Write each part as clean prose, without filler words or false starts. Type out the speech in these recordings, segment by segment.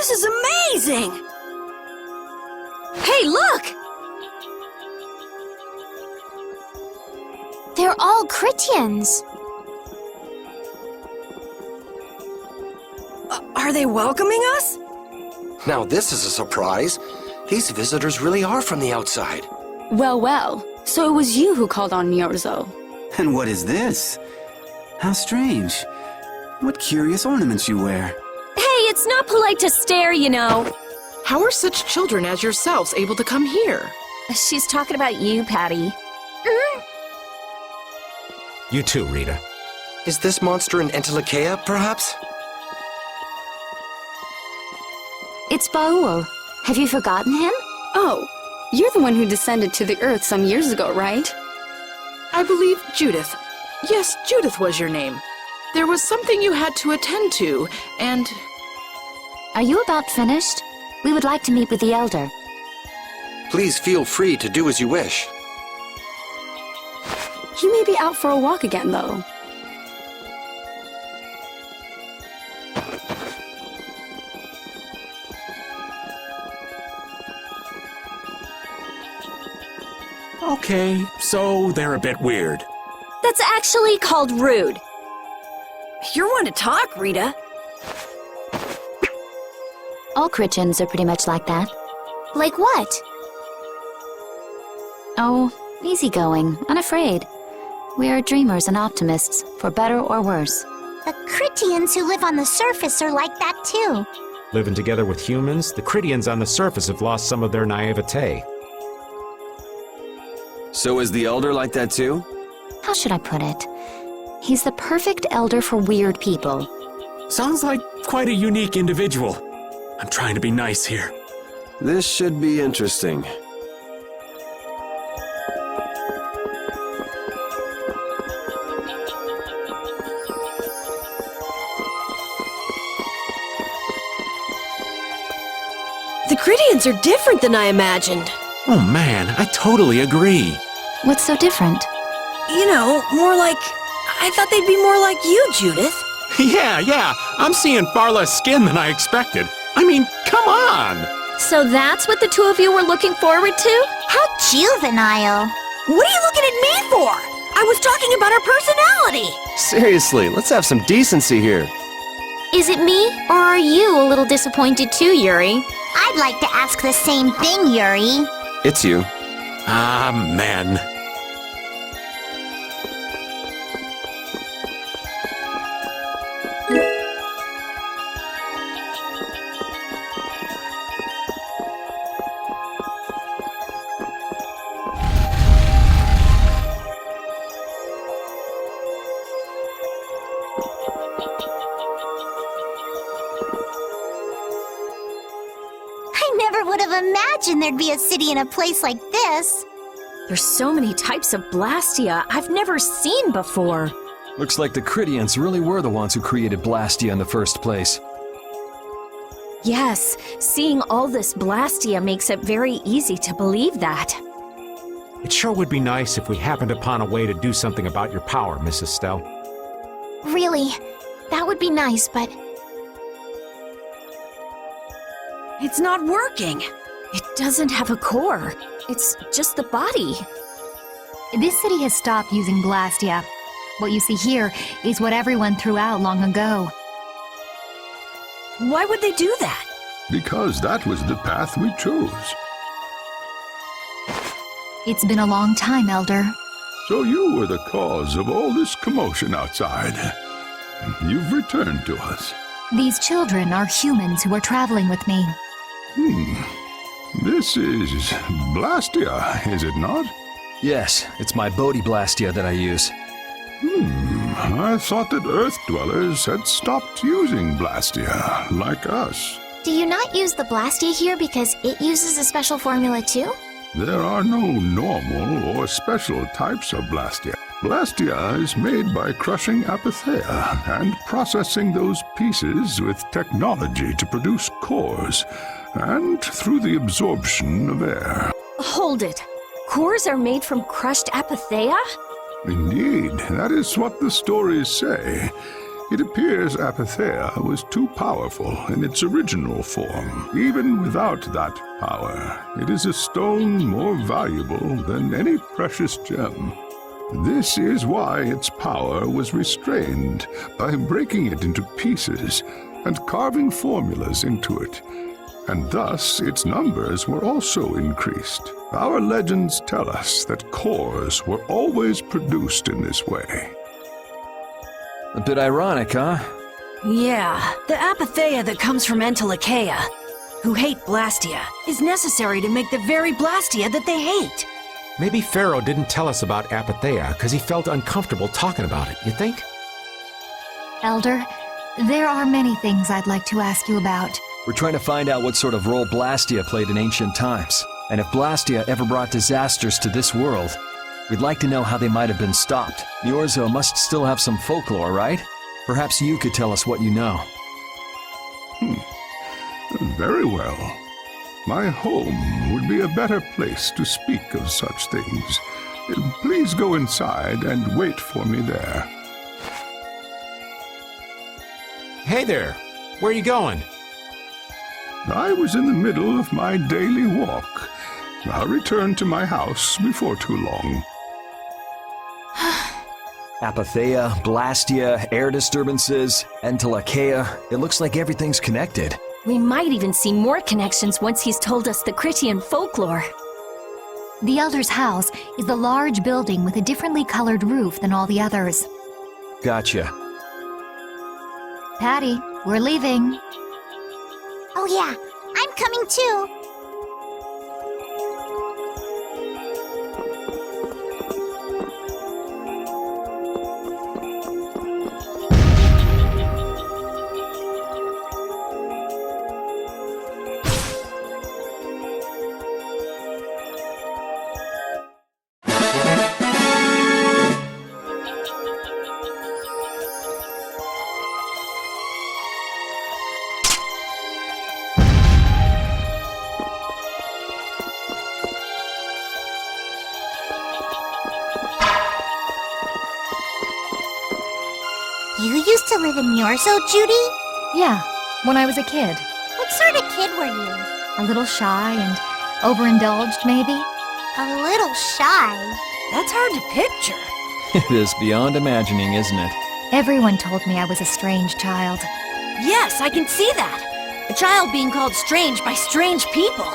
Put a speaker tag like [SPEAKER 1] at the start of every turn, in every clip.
[SPEAKER 1] This is amazing! Hey, look!
[SPEAKER 2] They're all Critians.
[SPEAKER 1] Are they welcoming us?
[SPEAKER 3] Now this is a surprise. These visitors really are from the outside.
[SPEAKER 4] Well, well. So it was you who called on Myorzo.
[SPEAKER 5] And what is this? How strange. What curious ornaments you wear.
[SPEAKER 2] Hey, it's not polite to stare, you know.
[SPEAKER 6] How are such children as yourselves able to come here?
[SPEAKER 2] She's talking about you, Patty.
[SPEAKER 7] You too, Rita.
[SPEAKER 3] Is this monster an Entelekea, perhaps?
[SPEAKER 2] It's Baul. Have you forgotten him?
[SPEAKER 4] Oh, you're the one who descended to the Earth some years ago, right?
[SPEAKER 6] I believe Judith. Yes, Judith was your name. There was something you had to attend to, and...
[SPEAKER 2] Are you about finished? We would like to meet with the Elder.
[SPEAKER 3] Please feel free to do as you wish.
[SPEAKER 4] He may be out for a walk again, though.
[SPEAKER 7] Okay, so they're a bit weird.
[SPEAKER 2] That's actually called rude.
[SPEAKER 1] You're one to talk, Rita.
[SPEAKER 2] All Critians are pretty much like that. Like what? Oh, easygoing, unafraid. We are dreamers and optimists, for better or worse.
[SPEAKER 8] The Critians who live on the surface are like that too.
[SPEAKER 7] Living together with humans, the Critians on the surface have lost some of their naivete.
[SPEAKER 9] So is the Elder like that too?
[SPEAKER 2] How should I put it? He's the perfect elder for weird people.
[SPEAKER 7] Sounds like quite a unique individual. I'm trying to be nice here.
[SPEAKER 9] This should be interesting.
[SPEAKER 1] The Critians are different than I imagined.
[SPEAKER 7] Oh man, I totally agree.
[SPEAKER 2] What's so different?
[SPEAKER 1] You know, more like... I thought they'd be more like you, Judith.
[SPEAKER 7] Yeah, I'm seeing far less skin than I expected. I mean, come on!
[SPEAKER 2] So that's what the two of you were looking forward to?
[SPEAKER 8] How juvenile.
[SPEAKER 1] What are you looking at me for? I was talking about our personality.
[SPEAKER 9] Seriously, let's have some decency here.
[SPEAKER 2] Is it me, or are you a little disappointed too, Yuri?
[SPEAKER 8] I'd like to ask the same thing, Yuri.
[SPEAKER 9] It's you.
[SPEAKER 7] Ah, man.
[SPEAKER 8] I never would have imagined there'd be a city in a place like this.
[SPEAKER 2] There's so many types of Blastia I've never seen before.
[SPEAKER 10] Looks like the Critians really were the ones who created Blastia in the first place.
[SPEAKER 2] Yes, seeing all this Blastia makes it very easy to believe that.
[SPEAKER 7] It sure would be nice if we happened upon a way to do something about your power, Mrs. Stell.
[SPEAKER 2] Really, that would be nice, but...
[SPEAKER 1] It's not working.
[SPEAKER 2] It doesn't have a core. It's just the body.
[SPEAKER 11] This city has stopped using Blastia. What you see here is what everyone threw out long ago.
[SPEAKER 1] Why would they do that?
[SPEAKER 12] Because that was the path we chose.
[SPEAKER 11] It's been a long time, Elder.
[SPEAKER 12] So you were the cause of all this commotion outside. You've returned to us.
[SPEAKER 11] These children are humans who are traveling with me.
[SPEAKER 12] This is Blastia, is it not?
[SPEAKER 10] Yes, it's my Bodhi Blastia that I use.
[SPEAKER 12] I thought that Earth dwellers had stopped using Blastia, like us.
[SPEAKER 2] Do you not use the Blastia here because it uses a special formula too?
[SPEAKER 12] There are no normal or special types of Blastia. Blastia is made by crushing Apatheia and processing those pieces with technology to produce cores, and through the absorption of air.
[SPEAKER 2] Hold it. Cores are made from crushed Apatheia?
[SPEAKER 12] Indeed, that is what the stories say. It appears Apatheia was too powerful in its original form. Even without that power, it is a stone more valuable than any precious gem. This is why its power was restrained by breaking it into pieces and carving formulas into it, and thus its numbers were also increased. Our legends tell us that cores were always produced in this way.
[SPEAKER 10] A bit ironic, huh?
[SPEAKER 1] Yeah, the apatheia that comes from Entelikeia, who hate Blastia, is necessary to make the very Blastia that they hate.
[SPEAKER 7] Maybe Pharaoh didn't tell us about Apatheia because he felt uncomfortable talking about it, you think?
[SPEAKER 11] Elder, there are many things I'd like to ask you about.
[SPEAKER 10] We're trying to find out what sort of role Blastia played in ancient times. And if Blastia ever brought disasters to this world, we'd like to know how they might have been stopped. Myorzo must still have some folklore, right? Perhaps you could tell us what you know.
[SPEAKER 12] Very well. My home would be a better place to speak of such things. Please go inside and wait for me there.
[SPEAKER 7] Hey there! Where are you going?
[SPEAKER 12] I was in the middle of my daily walk. I'll return to my house before too long.
[SPEAKER 10] Apatheia, Blastia, air disturbances, Entelikeia. It looks like everything's connected.
[SPEAKER 2] We might even see more connections once he's told us the Critian folklore.
[SPEAKER 11] The Elder's house is a large building with a differently colored roof than all the others.
[SPEAKER 10] Gotcha.
[SPEAKER 11] Patty, we're leaving.
[SPEAKER 8] Oh yeah, I'm coming too. You used to live in Myorzo, Judy?
[SPEAKER 11] Yeah, when I was a kid.
[SPEAKER 8] What sort of kid were you?
[SPEAKER 11] A little shy and overindulged, maybe?
[SPEAKER 8] A little shy.
[SPEAKER 1] That's hard to picture.
[SPEAKER 10] It is beyond imagining, isn't it?
[SPEAKER 11] Everyone told me I was a strange child.
[SPEAKER 1] Yes, I can see that. A child being called strange by strange people.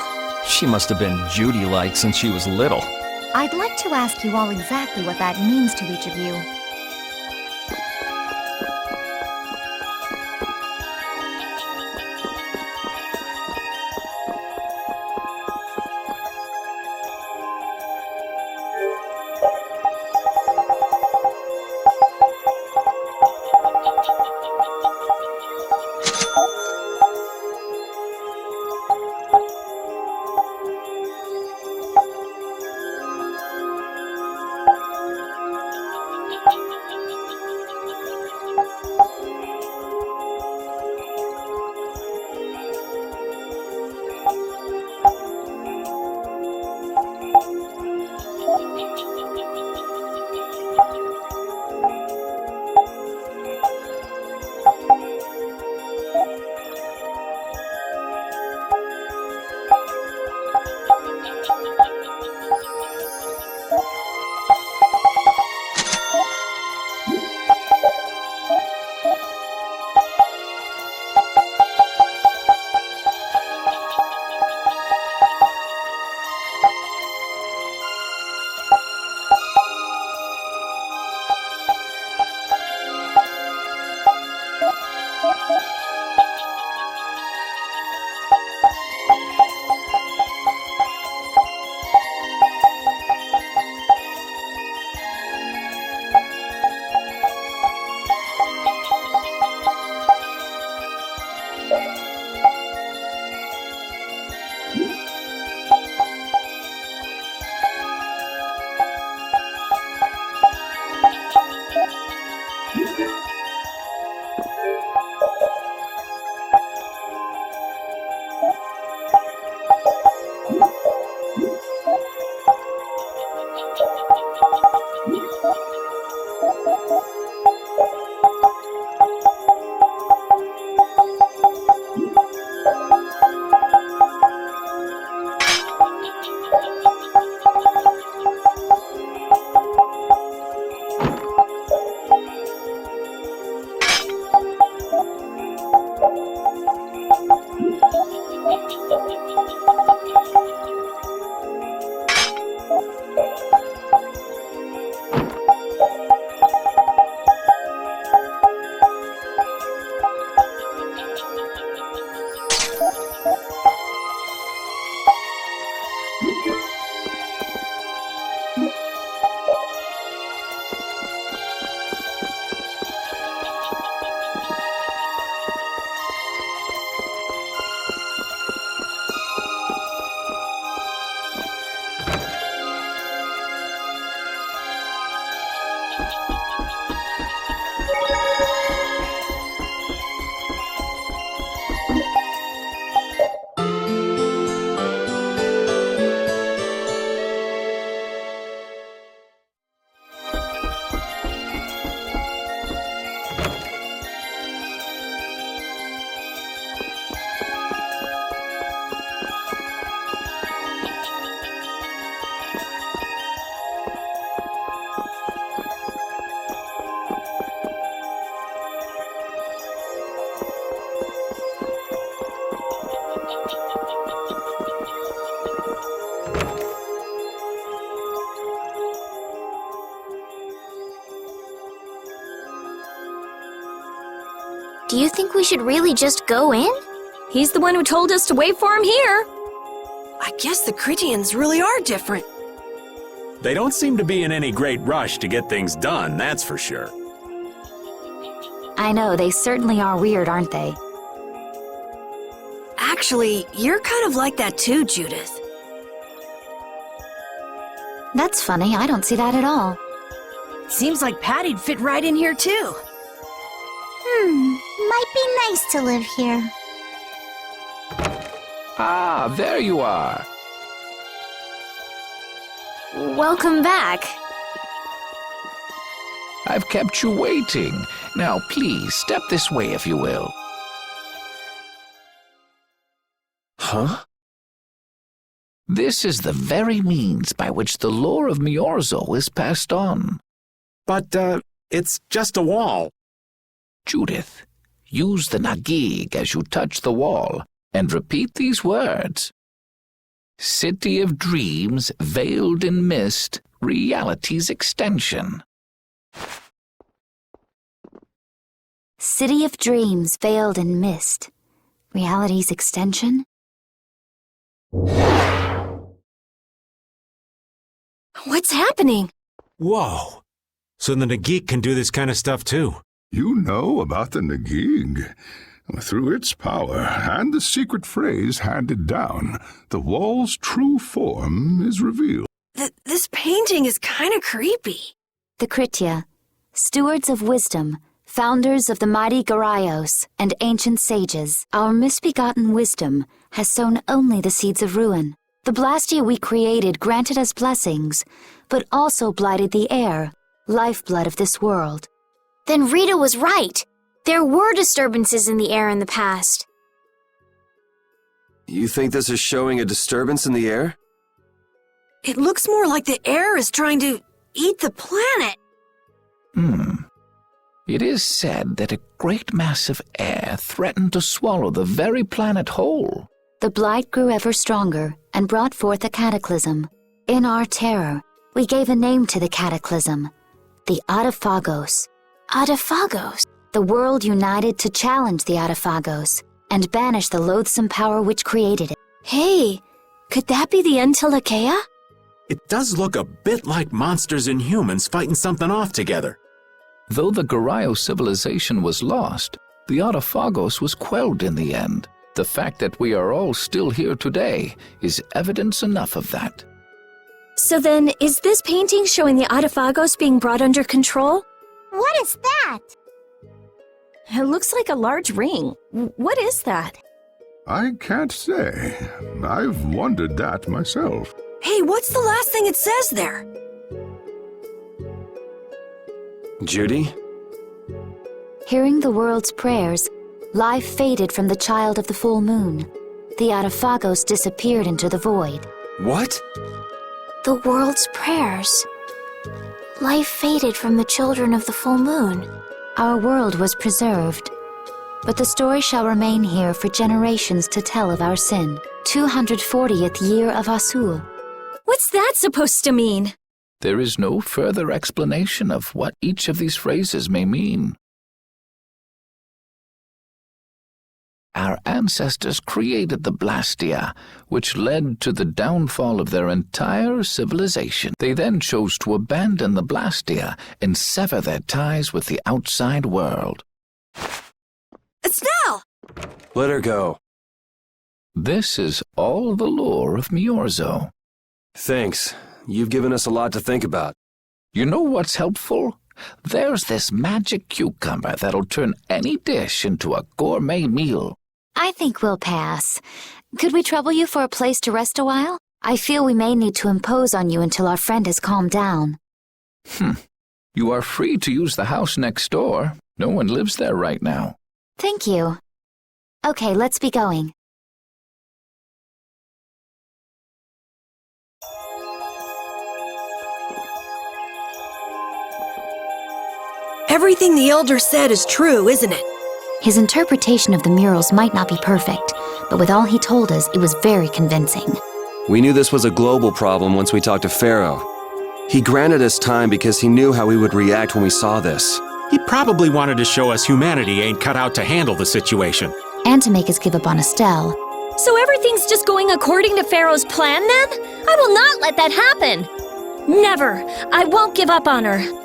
[SPEAKER 10] She must have been Judy-like since she was little.
[SPEAKER 11] I'd like to ask you all exactly what that means to each of you.
[SPEAKER 8] Do you think we should really just go in?
[SPEAKER 4] He's the one who told us to wait for him here.
[SPEAKER 1] I guess the Critians really are different.
[SPEAKER 13] They don't seem to be in any great rush to get things done, that's for sure.
[SPEAKER 2] I know, they certainly are weird, aren't they?
[SPEAKER 1] Actually, you're kind of like that too, Judith.
[SPEAKER 2] That's funny, I don't see that at all.
[SPEAKER 1] Seems like Patty'd fit right in here too.
[SPEAKER 8] Might be nice to live here.
[SPEAKER 14] Ah, there you are.
[SPEAKER 4] Welcome back.
[SPEAKER 14] I've kept you waiting. Now, please, step this way if you will.
[SPEAKER 9] Huh?
[SPEAKER 14] This is the very means by which the lore of Myorzo is passed on.
[SPEAKER 7] But, it's just a wall.
[SPEAKER 14] Judith, use the Nagig as you touch the wall and repeat these words. City of dreams, veiled in mist, reality's extension.
[SPEAKER 2] City of dreams veiled in mist. Reality's extension?
[SPEAKER 4] What's happening?
[SPEAKER 7] Whoa. So the Nagik can do this kind of stuff too.
[SPEAKER 12] You know about the Nagig. Through its power and the secret phrase handed down, the wall's true form is revealed.
[SPEAKER 1] This painting is kind of creepy.
[SPEAKER 2] The Kritya, stewards of wisdom, founders of the mighty Garaios and ancient sages, our misbegotten wisdom has sown only the seeds of ruin. The Blastia we created granted us blessings, but also blighted the air, lifeblood of this world.
[SPEAKER 8] Then Rita was right. There were disturbances in the air in the past.
[SPEAKER 9] You think this is showing a disturbance in the air?
[SPEAKER 1] It looks more like the air is trying to eat the planet.
[SPEAKER 14] It is said that a great mass of air threatened to swallow the very planet whole.
[SPEAKER 2] The blight grew ever stronger and brought forth a cataclysm. In our terror, we gave a name to the cataclysm, the Adaphagos.
[SPEAKER 8] Adaphagos?
[SPEAKER 2] The world united to challenge the Adaphagos and banish the loathsome power which created it.
[SPEAKER 4] Hey, could that be the Entelakea?
[SPEAKER 7] It does look a bit like monsters and humans fighting something off together.
[SPEAKER 14] Though the Garaio civilization was lost, the Adaphagos was quelled in the end. The fact that we are all still here today is evidence enough of that.
[SPEAKER 4] So then, is this painting showing the Adaphagos being brought under control?
[SPEAKER 8] What is that?
[SPEAKER 4] It looks like a large ring. What is that?
[SPEAKER 12] I can't say. I've wondered that myself.
[SPEAKER 1] Hey, what's the last thing it says there?
[SPEAKER 9] Judy?
[SPEAKER 2] Hearing the world's prayers, life faded from the child of the full moon. The Adaphagos disappeared into the void.
[SPEAKER 9] What?
[SPEAKER 8] The world's prayers. Life faded from the children of the full moon.
[SPEAKER 2] Our world was preserved, but the story shall remain here for generations to tell of our sin. 240th year of Asul.
[SPEAKER 4] What's that supposed to mean?
[SPEAKER 14] There is no further explanation of what each of these phrases may mean. Our ancestors created the Blastia, which led to the downfall of their entire civilization. They then chose to abandon the Blastia and sever their ties with the outside world.
[SPEAKER 1] Estelle!
[SPEAKER 9] Let her go.
[SPEAKER 14] This is all the lore of Myorzo.
[SPEAKER 9] Thanks. You've given us a lot to think about.
[SPEAKER 14] You know what's helpful? There's this magic cucumber that'll turn any dish into a gourmet meal.
[SPEAKER 2] I think we'll pass. Could we trouble you for a place to rest a while? I feel we may need to impose on you until our friend has calmed down.
[SPEAKER 14] You are free to use the house next door. No one lives there right now.
[SPEAKER 2] Thank you. Okay, let's be going.
[SPEAKER 1] Everything the Elder said is true, isn't it?
[SPEAKER 2] His interpretation of the murals might not be perfect, but with all he told us, it was very convincing.
[SPEAKER 9] We knew this was a global problem once we talked to Pharaoh. He granted us time because he knew how we would react when we saw this.
[SPEAKER 7] He probably wanted to show us humanity ain't cut out to handle the situation.
[SPEAKER 2] And to make us give up on Estelle.
[SPEAKER 4] So everything's just going according to Pharaoh's plan then? I will not let that happen! Never! I won't give up on her!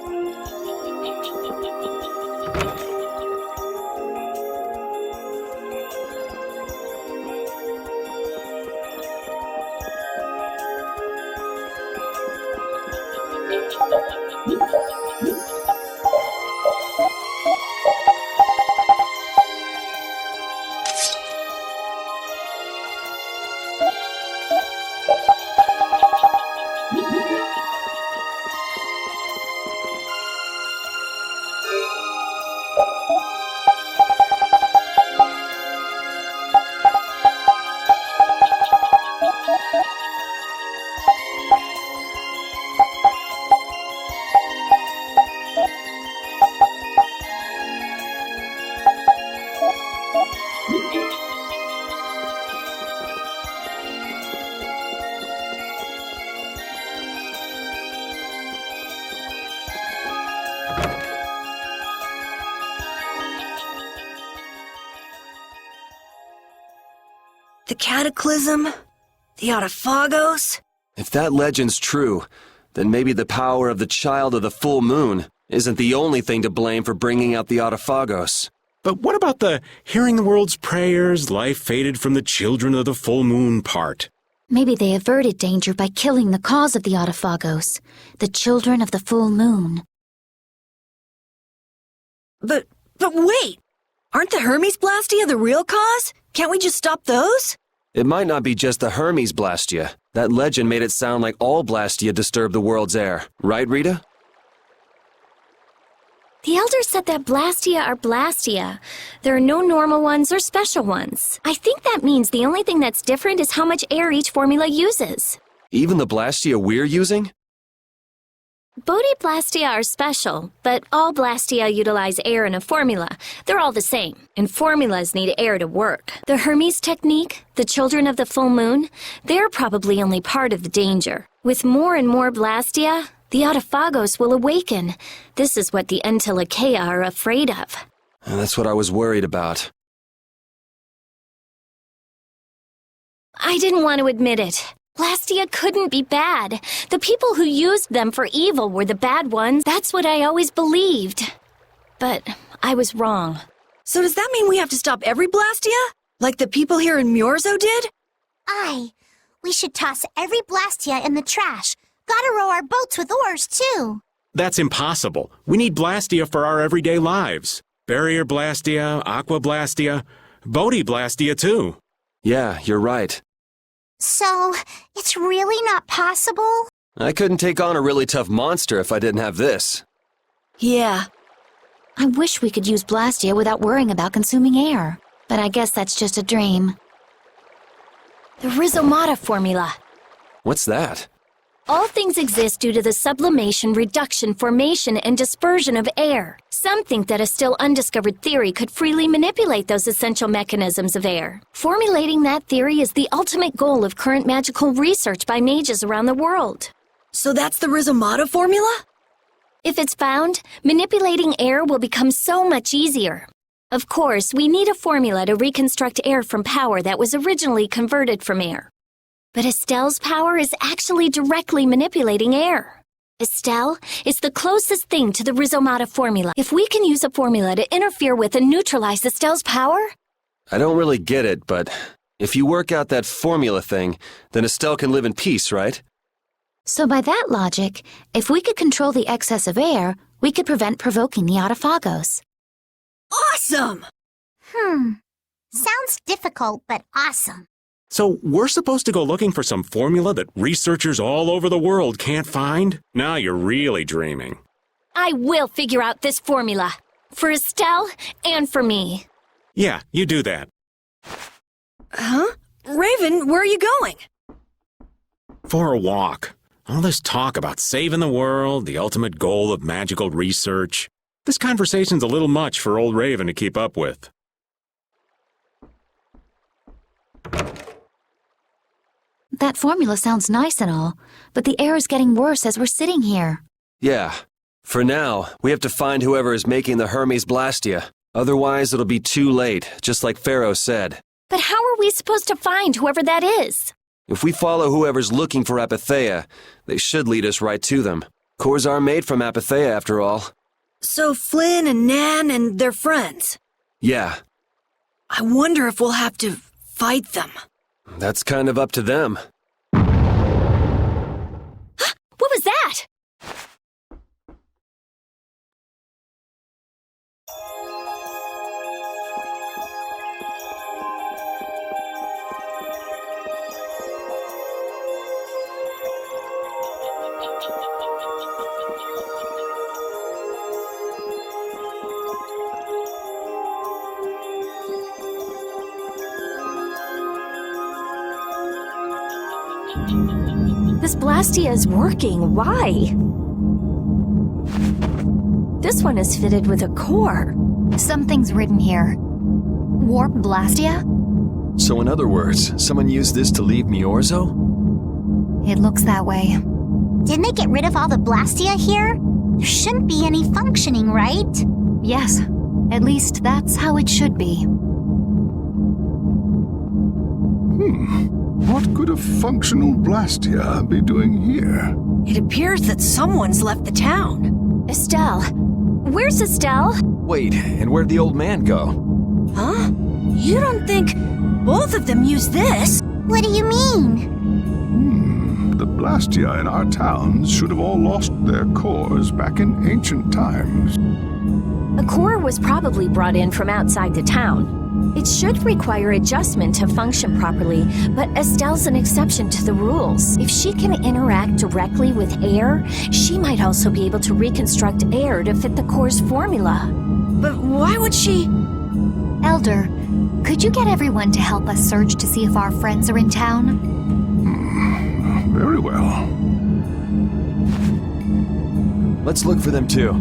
[SPEAKER 1] The Cataclysm? The Autophagos?
[SPEAKER 9] If that legend's true, then maybe the power of the Child of the Full Moon isn't the only thing to blame for bringing out the Autophagos.
[SPEAKER 7] But what about the hearing the world's prayers, life faded from the children of the full moon part?
[SPEAKER 2] Maybe they averted danger by killing the cause of the Autophagos, the children of the full moon.
[SPEAKER 1] But wait! Aren't the Hermes Blastia the real cause? Can't we just stop those?
[SPEAKER 9] It might not be just the Hermes Blastia. That legend made it sound like all Blastia disturb the world's air. Right, Rita?
[SPEAKER 4] The elders said that Blastia are Blastia. There are no normal ones or special ones. I think that means the only thing that's different is how much air each formula uses.
[SPEAKER 9] Even the Blastia we're using?
[SPEAKER 4] Bodhi Blastia are special, but all Blastia utilize air in a formula. They're all the same, and formulas need air to work. The Hermes technique, the children of the full moon, they're probably only part of the danger. With more and more Blastia, the Autophagos will awaken. This is what the Entelekea are afraid of.
[SPEAKER 9] That's what I was worried about.
[SPEAKER 4] I didn't want to admit it. Blastia couldn't be bad. The people who used them for evil were the bad ones. That's what I always believed. But I was wrong.
[SPEAKER 1] So does that mean we have to stop every Blastia? Like the people here in Myorzo did?
[SPEAKER 8] Aye. We should toss every Blastia in the trash. Gotta row our boats with oars, too.
[SPEAKER 7] That's impossible. We need Blastia for our everyday lives. Barrier Blastia, Aqua Blastia, Bodhi Blastia too.
[SPEAKER 9] Yeah, you're right.
[SPEAKER 8] So, it's really not possible?
[SPEAKER 9] I couldn't take on a really tough monster if I didn't have this.
[SPEAKER 1] Yeah.
[SPEAKER 2] I wish we could use Blastia without worrying about consuming air. But I guess that's just a dream.
[SPEAKER 4] The Rhizomata formula.
[SPEAKER 9] What's that?
[SPEAKER 4] All things exist due to the sublimation, reduction, formation, and dispersion of air. Some think that a still undiscovered theory could freely manipulate those essential mechanisms of air. Formulating that theory is the ultimate goal of current magical research by mages around the world.
[SPEAKER 1] So that's the Rhizomata formula?
[SPEAKER 4] If it's found, manipulating air will become so much easier. Of course, we need a formula to reconstruct air from power that was originally converted from air. But Estelle's power is actually directly manipulating air. Estelle is the closest thing to the Rhizomata formula. If we can use a formula to interfere with and neutralize Estelle's power...
[SPEAKER 9] I don't really get it, but if you work out that formula thing, then Estelle can live in peace, right?
[SPEAKER 2] So by that logic, if we could control the excess of air, we could prevent provoking the Autophagos.
[SPEAKER 1] Awesome!
[SPEAKER 8] Sounds difficult, but awesome.
[SPEAKER 7] So we're supposed to go looking for some formula that researchers all over the world can't find? Now you're really dreaming.
[SPEAKER 4] I will figure out this formula. For Estelle and for me.
[SPEAKER 7] Yeah, you do that.
[SPEAKER 1] Huh? Raven, where are you going?
[SPEAKER 7] For a walk. All this talk about saving the world, the ultimate goal of magical research. This conversation's a little much for old Raven to keep up with.
[SPEAKER 2] That formula sounds nice and all, but the air is getting worse as we're sitting here.
[SPEAKER 9] Yeah, For now, we have to find whoever is making the Hermes Blastia. Otherwise, it'll be too late, just like Pharaoh said.
[SPEAKER 4] But how are we supposed to find whoever that is?
[SPEAKER 9] If we follow whoever's looking for Apatheia, they should lead us right to them. Cores are made from Apatheia, after all.
[SPEAKER 1] So Flynn and Nan and their friends.
[SPEAKER 9] Yeah,
[SPEAKER 1] I wonder if we'll have to fight them.
[SPEAKER 9] that's kind of up to them.
[SPEAKER 4] What was that? This Blastia is working. Why? This one is fitted with a core.
[SPEAKER 11] Something's written here. Warp Blastia?
[SPEAKER 10] So in other words, someone used this to leave Myorzo?
[SPEAKER 11] It looks that way.
[SPEAKER 8] Didn't they get rid of all the Blastia here? There shouldn't be any functioning, right?
[SPEAKER 11] Yes. At least that's how it should be.
[SPEAKER 12] What could a functional Blastia be doing here?
[SPEAKER 1] It appears that someone's left the town.
[SPEAKER 4] Estelle. Where's Estelle?
[SPEAKER 10] Wait, and where'd the old man go?
[SPEAKER 1] Huh? You don't think both of them used this?
[SPEAKER 8] What do you mean?
[SPEAKER 12] The Blastia in our towns should have all lost their cores back in ancient times.
[SPEAKER 4] A core was probably brought in from outside the town. It should require adjustment to function properly, but Estelle's an exception to the rules. If she can interact directly with air, she might also be able to reconstruct air to fit the core's formula.
[SPEAKER 1] But why would she?
[SPEAKER 11] Elder, could you get everyone to help us search to see if our friends are in town?
[SPEAKER 12] Very well.
[SPEAKER 10] Let's look for them too.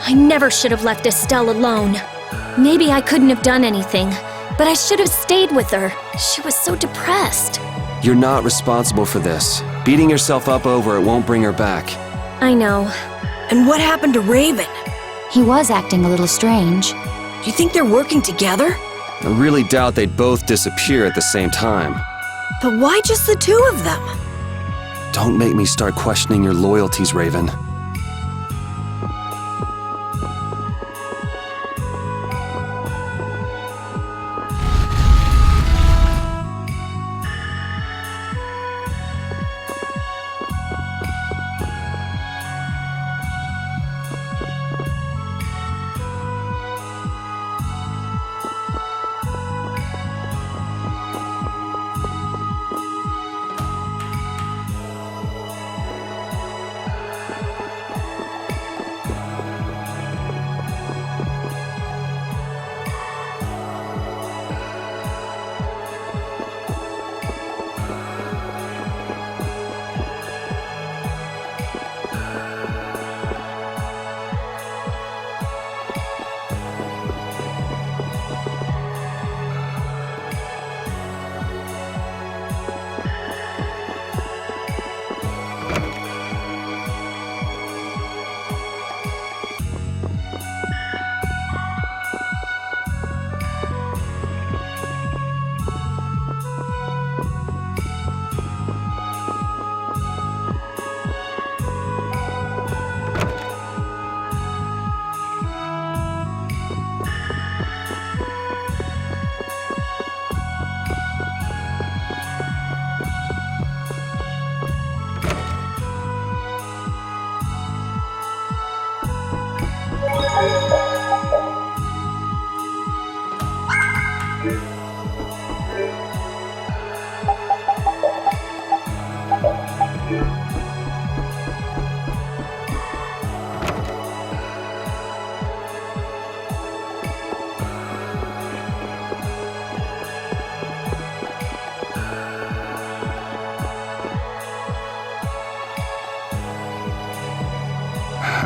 [SPEAKER 4] I never should have left Estelle alone. Maybe I couldn't have done anything, but I should have stayed with her. She was so depressed.
[SPEAKER 9] You're not responsible for this. Beating yourself up over it won't bring her back.
[SPEAKER 4] I know.
[SPEAKER 1] And what happened to Raven?
[SPEAKER 2] He was acting a little strange.
[SPEAKER 1] Do you think they're working together?
[SPEAKER 9] I really doubt they'd both disappear at the same time.
[SPEAKER 1] But why just the two of them?
[SPEAKER 9] Don't make me start questioning your loyalties, Raven.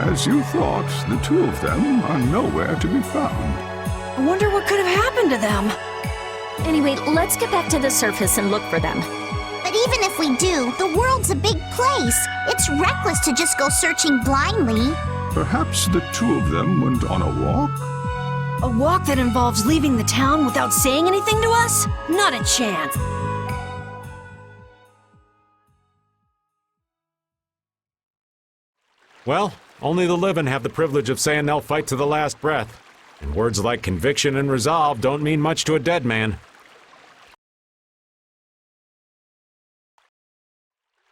[SPEAKER 12] As you thought, the two of them are nowhere to be found.
[SPEAKER 1] I wonder what could have happened to them.
[SPEAKER 4] Anyway, let's get back to the surface and look for them.
[SPEAKER 8] But even if we do, the world's a big place. It's reckless to just go searching blindly.
[SPEAKER 12] Perhaps the two of them went on a walk?
[SPEAKER 1] A walk that involves leaving the town without saying anything to us? Not a chance.
[SPEAKER 7] Well, only the living have the privilege of saying they'll fight to the last breath. And words like conviction and resolve don't mean much to a dead man.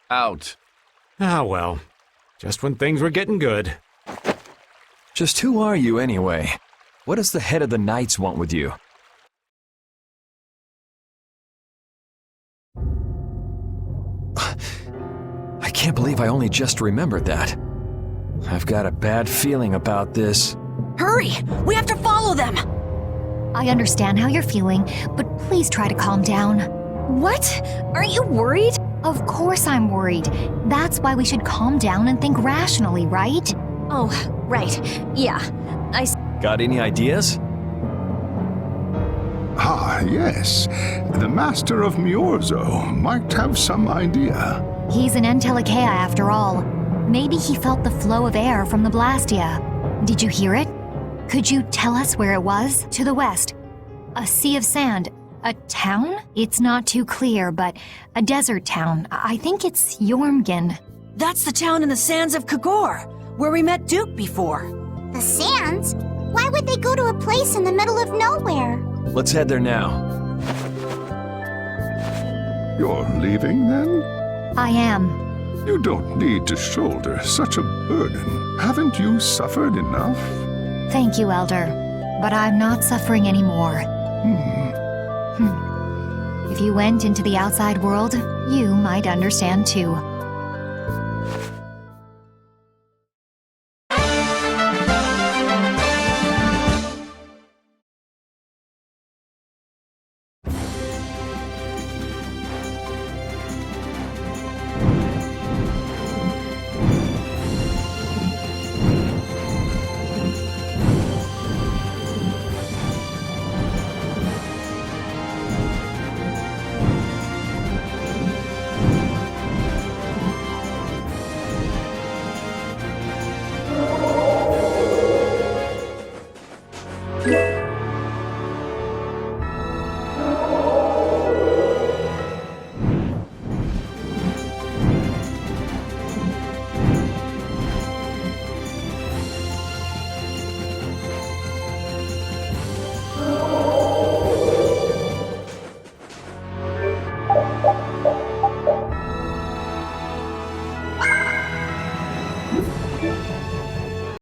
[SPEAKER 10] Out.
[SPEAKER 7] Ah, well. Just when things were getting good.
[SPEAKER 10] Just who are you, anyway? What does the head of the Knights want with you? I can't believe I only just remembered that. I've got a bad feeling about this.
[SPEAKER 1] Hurry! We have to follow them!
[SPEAKER 11] I understand how you're feeling, but please try to calm down.
[SPEAKER 4] What? Aren't you worried?
[SPEAKER 11] Of course I'm worried. That's why we should calm down and think rationally, right?
[SPEAKER 4] Oh, right. Yeah.
[SPEAKER 10] Got any ideas?
[SPEAKER 12] Ah, yes. The Master of Myorzo might have some idea.
[SPEAKER 11] He's an Entelekea after all. Maybe he felt the flow of air from the Blastia. Did you hear it? Could you tell us where it was? To the west. A sea of sand. A town? It's not too clear, but a desert town. I think it's Jormungand.
[SPEAKER 1] That's the town in the sands of Kagor, where we met Duke before.
[SPEAKER 8] The sands? Why would they go to a place in the middle of nowhere?
[SPEAKER 10] Let's head there now.
[SPEAKER 12] You're leaving, then?
[SPEAKER 11] I am.
[SPEAKER 12] You don't need to shoulder such a burden. Haven't you suffered enough?
[SPEAKER 11] Thank you, Elder. But I'm not suffering anymore. If you went into the outside world, you might understand too.